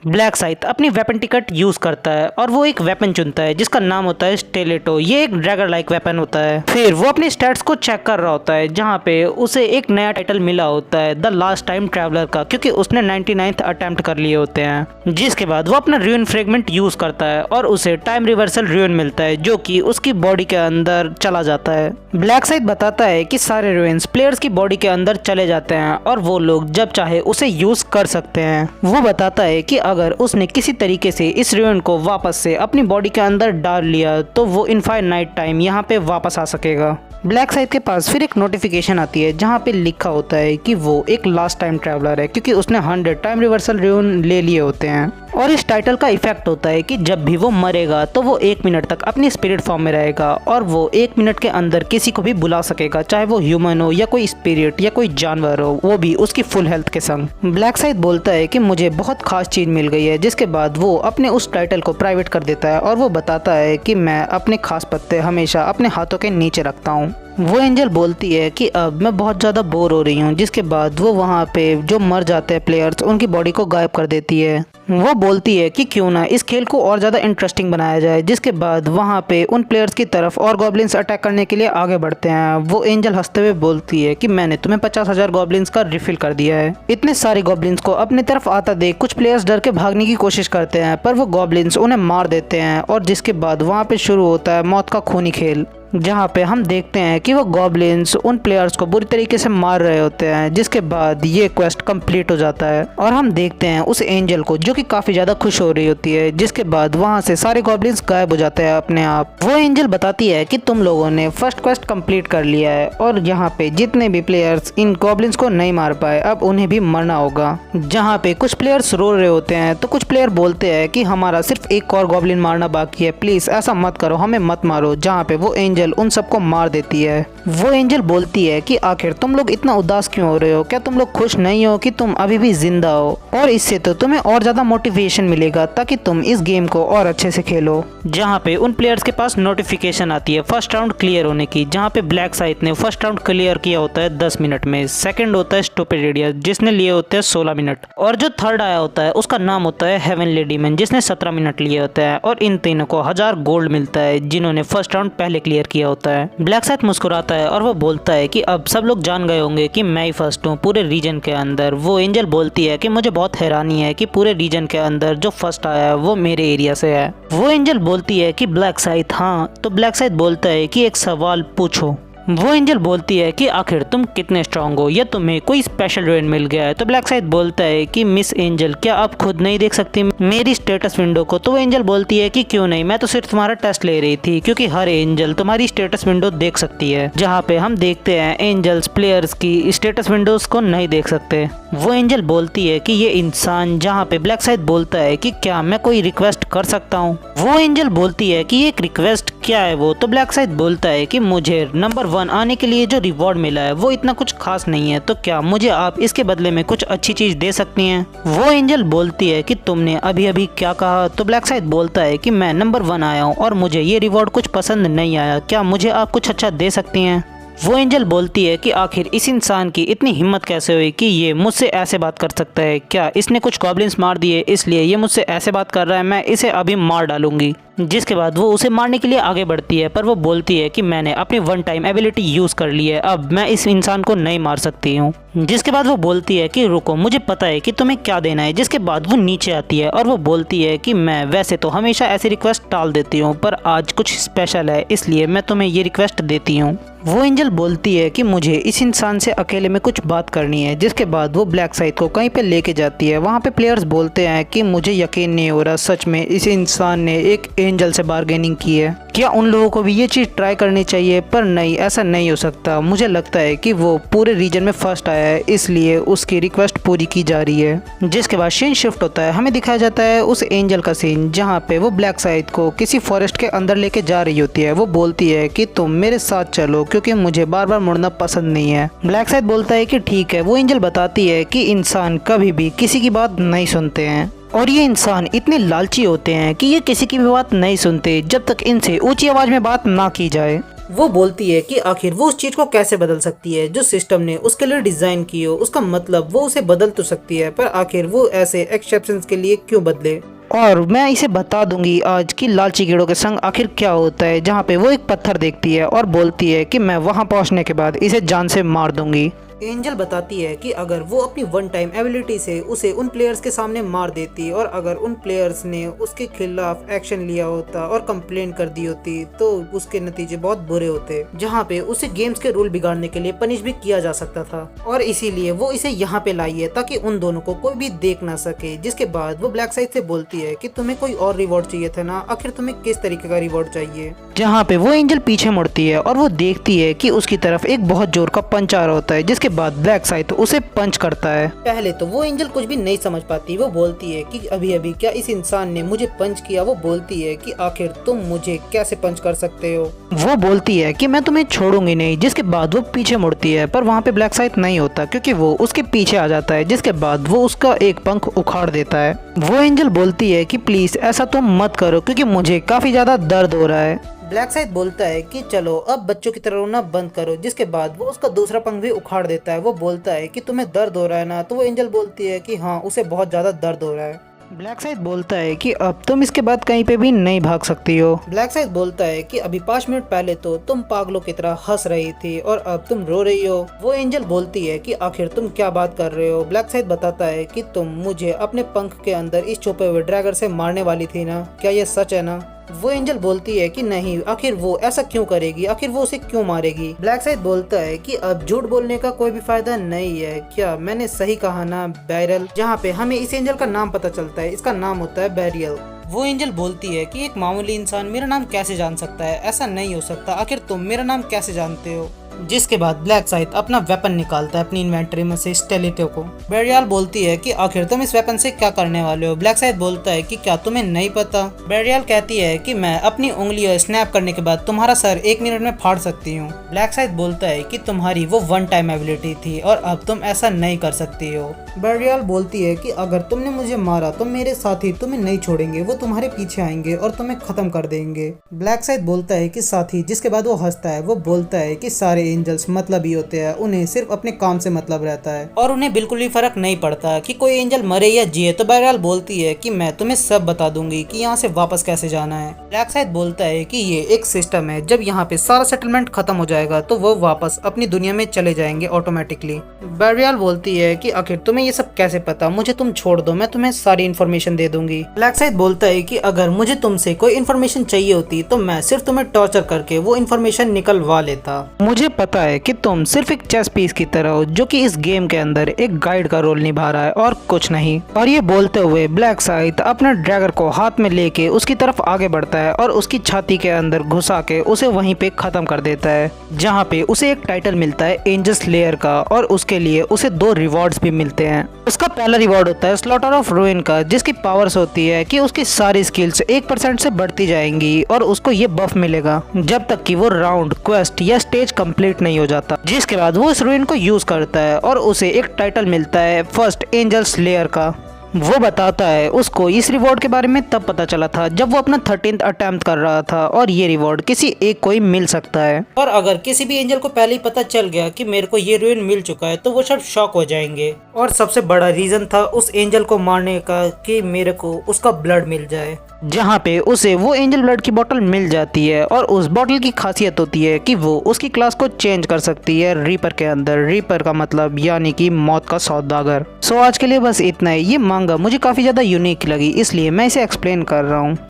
Black साइथ अपनी weapon ticket use करता है और वो एक वेपन चुनता है जिसका नाम होता है स्टेलेटो। ये एक ड्रैगर लाइक वेपन होता है। फिर वो अपने स्टैट्स को चेक कर रहा होता है जहाँ पे उसे एक नया टाइटल मिला होता है द लास्ट टाइम ट्रैवलर का, क्योंकि उसने 99th अटेम्प्ट कर लिए होते हैं। जिसके बाद वो अपना रूइन फ्रेगमेंट यूज करता है और उसे टाइम रिवर्सल रूइन मिलता है जो कि उसकी बॉडी के अंदर चला जाता है। ब्लैक साइथ बताता है कि सारे रूइंस प्लेयर्स की बॉडी के अंदर चले जाते हैं और वो लोग जब चाहे उसे यूज कर सकते हैं। वो बताता है कि अगर उसने किसी तरीके से इस रूइन को वापस से अपनी बॉडी के अंदर डाल लिया तो वो इनफाइनाइट टाइम यहाँ पे वापस आ सकेगा। ब्लैक साइथ के पास फिर एक नोटिफिकेशन आती है जहाँ पे लिखा होता है कि वो एक लास्ट टाइम ट्रैवलर है क्योंकि उसने 100 टाइम रिवर्सल रूइन ले लिए होते हैं। और इस टाइटल का इफेक्ट होता है कि जब भी वो मरेगा तो वो 1 मिनट तक अपनी स्पिरिट फॉर्म में रहेगा और वो 1 मिनट के अंदर किसी को भी बुला सकेगा, चाहे वो ह्यूमन हो या कोई स्पिरिट या कोई जानवर हो, वो भी उसकी फुल हेल्थ के संग। ब्लैक साइथ बोलता है कि मुझे बहुत खास चीज मिल गई है, जिसके बाद वो अपने उस टाइटल को प्राइवेट कर देता है और वो बताता है कि मैं अपने खास पत्ते हमेशा अपने हाथों के नीचे रखता हूँ। वो एंजल बोलती है कि अब मैं बहुत ज़्यादा बोर हो रही हूँ, जिसके बाद वो वहाँ पे जो मर जाते हैं प्लेयर्स उनकी बॉडी को गायब कर देती है। वो बोलती है कि क्यों ना इस खेल को और ज़्यादा इंटरेस्टिंग बनाया जाए, जिसके बाद वहाँ पे उन प्लेयर्स की तरफ और गॉब्लिन्स अटैक करने के लिए आगे बढ़ते हैं। वो एंजल हंसते हुए बोलती है कि मैंने तुम्हें 50,000 गॉब्लिन्स का रिफिल कर दिया है। इतने सारे गॉब्लिन्स को अपनी तरफ आता देख कुछ प्लेयर्स डर के भागने की कोशिश करते हैं, पर वो गॉब्लिन्स उन्हें मार देते हैं और जिसके बाद वहाँ पे शुरू होता है मौत का खूनी खेल, जहाँ पे हम देखते हैं कि वो गॉब्लिन्स उन प्लेयर्स को बुरी तरीके से मार रहे होते हैं। जिसके बाद ये क्वेस्ट कंप्लीट हो जाता है और हम देखते हैं उस एंजल को जो कि काफ़ी ज़्यादा खुश हो रही होती है। जिसके बाद वहाँ से सारे गॉब्लिन्स गायब हो जाते हैं अपने आप। वो एंजल बताती है कि तुम लोगों ने फर्स्ट क्वेस्ट कंप्लीट कर लिया है और यहाँ पे जितने भी प्लेयर्स इन गॉब्लिन्स को नहीं मार पाए अब उन्हें भी मरना होगा। जहाँ पे कुछ प्लेयर्स रो रहे होते हैं तो कुछ प्लेयर बोलते हैं कि हमारा सिर्फ एक और गॉब्लिन मारना बाकी है, प्लीज़ ऐसा मत करो, हमें मत मारो। जहाँ पे वो एंजल उन सबको मार देती है। वो एंजल बोलती है कि आखिर तुम लोग इतना उदास क्यों हो रहे हो, क्या तुम लोग खुश नहीं हो कि तुम अभी भी जिंदा हो, और इससे तो तुम्हें और ज्यादा मोटिवेशन मिलेगा ताकि तुम इस गेम को और अच्छे से खेलो। जहाँ पे उन प्लेयर्स के पास नोटिफिकेशन आती है फर्स्ट राउंड क्लियर होने की, जहाँ पे ब्लैक साइथ ने फर्स्ट राउंड क्लियर किया होता है 10 मिनट में, सेकंड होता है स्टूपिड इडियट जिसने लिए होते हैं 16 मिनट, और जो थर्ड आया होता है उसका नाम होता है हेवनली डीमन जिसने 17 मिनट लिए होते हैं। और इन तीनों को 1000 गोल्ड मिलता है जिन्होंने फर्स्ट राउंड पहले क्लियर किया होता है। ब्लैक साइथ मुस्कुराता है और वो बोलता है कि अब सब लोग जान गए होंगे कि मैं ही फर्स्ट हूँ पूरे रीजन के अंदर। वो एंजल बोलती है कि मुझे बहुत हैरानी है कि पूरे रीजन के अंदर जो फर्स्ट आया है वो मेरे एरिया से है। वो एंजल बोलती है कि ब्लैक साइथ हाँ, तो ब्लैक साइथ बोलता है कि एक सवाल पूछो। वो एंजल बोलती है कि आखिर तुम कितने स्ट्रांग हो या तुम्हें कोई स्पेशल रूइन मिल गया है। तो ब्लैक साइथ बोलता है कि मिस एंजल क्या आप खुद नहीं देख सकती मेरी स्टेटस विंडो को। तो वो एंजल बोलती है कि क्यों नहीं, मैं तो सिर्फ तुम्हारा टेस्ट ले रही थी क्योंकि हर एंजल तुम्हारी स्टेटस विंडो देख सकती है। जहाँ पे हम देखते हैं एंजल्स प्लेयर्स की स्टेटस विंडोज को नहीं देख सकते। वो एंजल बोलती है कि ये इंसान, जहाँ पे ब्लैक साइथ बोलता है कि क्या मैं कोई रिक्वेस्ट कर सकता हूँ। वो एंजल बोलती है कि एक रिक्वेस्ट क्या है वो। तो ब्लैक साइथ बोलता है कि मुझे नंबर 1 आने के लिए जो रिवॉर्ड मिला है वो इतना कुछ खास नहीं है, तो क्या मुझे आप इसके बदले में कुछ अच्छी चीज दे सकती हैं। वो एंजल बोलती है कि तुमने अभी अभी क्या कहा। तो ब्लैक साइथ बोलता है कि मैं नंबर 1 आया हूँ और मुझे ये रिवॉर्ड कुछ पसंद नहीं आया, क्या मुझे आप कुछ अच्छा दे सकती हैं। वो एंजल बोलती है कि आखिर इस इंसान की इतनी हिम्मत कैसे हुई कि ये मुझसे ऐसे बात कर सकता है, क्या इसने कुछ गॉब्लिन्स मार दिए इसलिए ये मुझसे ऐसे बात कर रहा है, मैं इसे अभी मार डालूंगी। जिसके बाद वो उसे मारने के लिए आगे बढ़ती है, पर वो बोलती है कि मैंने अपनी 1 टाइम एबिलिटी यूज़ कर ली है, अब मैं इस इंसान को नहीं मार सकती हूँ। जिसके बाद वो बोलती है कि रुको, मुझे पता है कि तुम्हें क्या देना है। जिसके बाद वो नीचे आती है और वो बोलती है कि मैं वैसे तो हमेशा ऐसी रिक्वेस्ट टाल देती हूँ, पर आज कुछ स्पेशल है इसलिए मैं तुम्हें ये रिक्वेस्ट देती हूँ। वो एंजल बोलती है कि मुझे इस इंसान से अकेले में कुछ बात करनी है। जिसके बाद वो ब्लैक साइथ को कहीं पे लेके जाती है। वहाँ पे प्लेयर्स बोलते हैं कि मुझे यकीन नहीं हो रहा सच में इस इंसान ने एक एंजल से बार्गेनिंग की है, क्या उन लोगों को भी ये चीज़ ट्राई करनी चाहिए। पर नहीं, ऐसा नहीं हो सकता, मुझे लगता है कि वो पूरे रीजन में फर्स्ट आया है इसलिए उसकी रिक्वेस्ट पूरी की जा रही है। जिसके बाद सीन शिफ्ट होता है, हमें दिखाया जाता है उस एंजल का सीन जहाँ पे वो ब्लैक साइथ को किसी फॉरेस्ट के अंदर लेके जा रही होती है। वो बोलती है कि तुम मेरे साथ चलो क्योंकि मुझे बार बार मुड़ना पसंद नहीं है। ब्लैक साइथ बोलता है कि ठीक है। वो एंजल बताती है कि इंसान कभी भी किसी की बात नहीं सुनते हैं और ये इंसान इतने लालची होते हैं कि ये किसी की भी बात नहीं सुनते जब तक इनसे ऊंची आवाज में बात ना की जाए। वो बोलती है कि आखिर वो उस चीज को कैसे बदल सकती है जो सिस्टम ने उसके लिए डिजाइन की हो। उसका मतलब वो उसे बदल तो सकती है, पर आखिर वो ऐसे एक्सेप्शंस के लिए क्यों बदले। और मैं इसे बता दूंगी आज कि लालची कीड़ों के संग आखिर क्या होता है, जहाँ पे वो एक पत्थर देखती है और बोलती है कि मैं वहाँ पहुँचने के बाद इसे जान से मार दूंगी। एंजल बताती है कि अगर वो अपनी वन टाइम एबिलिटी से उसे उन प्लेयर्स के सामने मार देती और अगर उन प्लेयर्स ने उसके खिलाफ एक्शन लिया होता और कंप्लेंट कर दी होती तो उसके नतीजे बहुत बुरे होते, जहाँ पे उसे गेम्स के रूल बिगाड़ने के लिए पनिश भी किया जा सकता था। और इसीलिए वो इसे यहाँ पे लाई है ताकि उन दोनों को कोई भी देख ना सके। जिसके बाद वो ब्लैक साइड से बोलती है कि तुम्हें कोई और रिवॉर्ड चाहिए था ना, आखिर तुम्हें किस तरीके का रिवॉर्ड चाहिए। जहाँ पे वो एंजल पीछे मुड़ती है और वो देखती है कि उसकी तरफ एक बहुत जोर का पंच आ रहा होता है, जिसके बाद ब्लैक साइड उसे पंच करता है। पहले तो वो एंजल कुछ भी नहीं समझ पाती। वो बोलती है कि अभी अभी क्या इस इंसान ने मुझे पंच किया। वो बोलती है कि आखिर तुम मुझे कैसे पंच कर सकते हो। वो बोलती है कि मैं तुम्हें छोड़ूंगी नहीं। जिसके बाद वो पीछे मुड़ती है, पर वहाँ पे ब्लैक साइड नहीं होता क्योंकि वो उसके पीछे आ जाता है। जिसके बाद वो उसका एक पंख उखाड़ देता है। वो एंजल बोलती है कि प्लीज ऐसा तुम मत करो क्योंकि मुझे काफी ज्यादा दर्द हो रहा है। ब्लैक साइड बोलता है कि चलो अब बच्चों की तरह रोना बंद करो। जिसके बाद वो उसका दूसरा पंख भी उखाड़ देता है। वो बोलता है कि तुम्हें दर्द हो रहा है ना, तो वो एंजल बोलती है कि हाँ उसे बहुत ज्यादा दर्द हो रहा है। ब्लैक साइड बोलता है कि अब तुम इसके बाद कहीं पे भी नहीं भाग सकती हो। ब्लैक साइड बोलता है कि अभी 5 मिनट पहले तो तुम पागलों की तरह हंस रही थी और अब तुम रो रही हो। वो एंजल बोलती है कि आखिर तुम क्या बात कर रहे हो। ब्लैक साइड बताता है कि तुम मुझे अपने पंख के अंदर इस छुपे हुए ड्रैगन से मारने वाली थी ना, क्या ये सच है ना। वो एंजल बोलती है कि नहीं, आखिर वो ऐसा क्यों करेगी, आखिर वो उसे क्यों मारेगी। ब्लैक साइड बोलता है कि अब झूठ बोलने का कोई भी फायदा नहीं है। क्या मैंने सही कहा ना बैरल। जहाँ पे हमें इस एंजल का नाम पता चलता है, इसका नाम होता है बैरियल। वो एंजल बोलती है कि एक मामूली इंसान मेरा नाम कैसे जान सकता है, ऐसा नहीं हो सकता, आखिर तुम मेरा नाम कैसे जानते हो। जिसके बाद ब्लैक साइड अपना वेपन निकालता है अपनी इन्वेंटरी में से स्टेलेटो को। बेरियल बोलती है कि आखिर तुम इस वेपन से क्या करने वाले हो। ब्लैक साइड बोलता है कि क्या तुम्हें नहीं पता। बेरियल कहती है कि मैं अपनी उंगलियों स्नैप करने के बाद तुम्हारा सर 1 मिनट में फाड़ सकती हूँ। ब्लैक साइड बोलता है कि तुम्हारी वो वन टाइम एबिलिटी थी और अब तुम ऐसा नहीं कर सकती हो। बेरियल बोलती है कि अगर तुमने मुझे मारा तो मेरे साथी तुम्हें नहीं छोड़ेंगे, वो तुम्हारे पीछे आएंगे और तुम्हें खत्म कर देंगे। ब्लैक साइड बोलता है कि साथी, जिसके बाद वो हंसता है। वो बोलता है कि सारे एंजल्स मतलब ही होते हैं, उन्हें सिर्फ अपने काम से मतलब रहता है और उन्हें बिल्कुल भी फर्क नहीं पड़ता कि कोई एंजल मरे या जिए। तो बेरियल बोलती है कि मैं तुम्हें सब बता दूंगी कि यहाँ से वापस कैसे जाना है। ब्लैक साइड बोलता है कि ये एक सिस्टम है, जब यहाँ पे सारा सेटलमेंट खत्म हो जाएगा तो वो वापस अपनी दुनिया में चले जाएंगे ऑटोमेटिकली। बेरियल बोलती है कि आखिर तुम्हें ये सब कैसे पता, मुझे तुम छोड़ दो, मैं तुम्हें सारी इन्फॉर्मेशन दे दूंगी। ब्लैक साइड बोलता है कि अगर मुझे तुमसे कोई इन्फॉर्मेशन चाहिए होती तो मैं सिर्फ तुम्हें टॉर्चर करके वो इन्फॉर्मेशन निकलवा लेता। मुझे पता है कि तुम सिर्फ एक चेस पीस की तरह हो जो कि इस गेम के अंदर एक गाइड का रोल निभा रहा है और कुछ नहीं। और ये बोलते हुए ब्लैक साइड अपना ड्रैगर को हाथ में लेके उसकी तरफ आगे बढ़ता है और उसकी छाती के अंदर घुसा के उसे वहीं पे खत्म कर देता है, जहाँ पे उसे एक टाइटल मिलता है एंजल स्लेयर का और उसके लिए उसे 2 रिवॉर्ड्स भी मिलते हैं। उसका पहला रिवॉर्ड होता है स्लॉटर ऑफ रूइन का, जिसकी पावर्स होती है कि उसकी सारी स्किल्स 1% से बढ़ती जाएंगी और उसको ये बफ मिलेगा जब तक कि वो राउंड, क्वेस्ट या स्टेज कंप्लीट नहीं हो जाता। जिसके बाद वो इस रूइन को यूज करता है और उसे एक टाइटल मिलता है फर्स्ट एंजल स्लेयर का। वो बताता है उसको इस रिवॉर्ड के बारे में तब पता चला था जब वो अपना 13th अटेम्प्ट कर रहा था और ये रिवॉर्ड किसी एक को ही मिल सकता है। और अगर किसी भी एंजल को पहले ही पता चल गया कि मेरे को ये रूइन मिल चुका है तो वो सब शॉक हो जाएंगे। और सबसे बड़ा रीजन था उस एंजल को मारने का कि मेरे को उसका ब्लड मिल जाए, जहाँ पे उसे वो एंजल ब्लड की बोतल मिल जाती है और उस बोतल की खासियत होती है कि वो उसकी क्लास को चेंज कर सकती है रीपर के अंदर। रीपर का मतलब यानी कि मौत का सौदागर। सो आज के लिए बस इतना है। ये मांगा मुझे काफी ज्यादा यूनिक लगी, इसलिए मैं इसे एक्सप्लेन कर रहा हूँ।